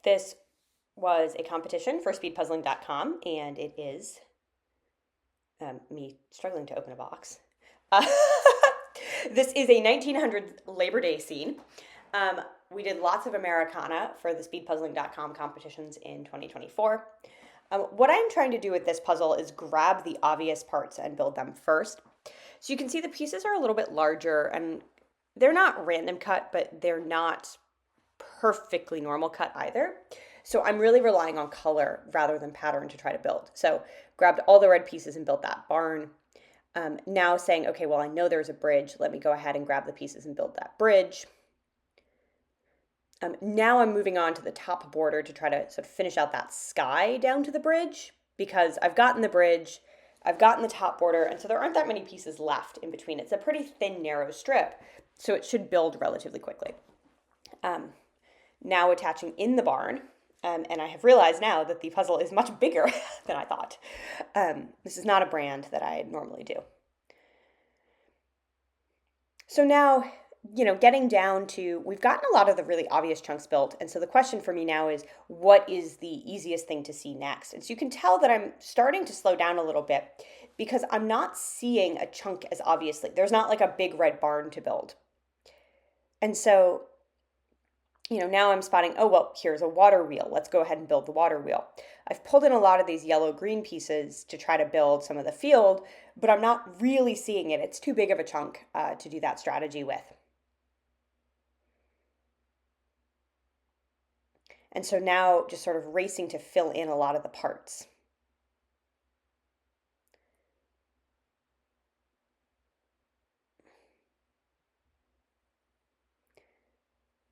This was a competition for speedpuzzling.com, and it is me struggling to open a box. Uh, this is a 1900s Labor Day scene. We did lots of Americana for the speedpuzzling.com competitions in 2024. What I'm trying to do with this puzzle is grab the obvious parts and build them first. So you can see the pieces are a little bit larger, and they're not random cut, but they're not perfectly normal cut either. So I'm really relying on color rather than pattern to try to build. So grabbed all the red pieces and built that barn. Now saying, okay, well, I know there's a bridge. Let me go ahead and grab the pieces and build that bridge. Now I'm moving on to the top border to try to sort of finish out that sky down to the bridge, because I've gotten the bridge, I've gotten the top border, and so there aren't that many pieces left in between. It's a pretty thin, narrow strip, so it should build relatively quickly. Now attaching in the barn, and I have realized now that the puzzle is much bigger than I thought. This is not a brand that I normally do. So now, getting down to, we've gotten a lot of the really obvious chunks built. And so the question for me now is, what is the easiest thing to see next? And so you can tell that I'm starting to slow down a little bit because I'm not seeing a chunk as obviously. There's not like a big red barn to build. And so, now I'm spotting, oh, well, here's a water wheel. Let's go ahead and build the water wheel. I've pulled in a lot of these yellow-green pieces to try to build some of the field, but I'm not really seeing it. It's too big of a chunk to do that strategy with. And so now just sort of racing to fill in a lot of the parts.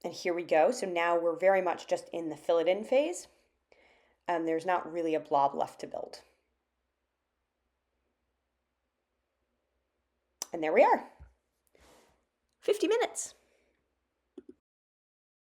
And here we go. So now we're very much just in the fill it in phase. There's not really a blob left to build. And there we are. 50 minutes.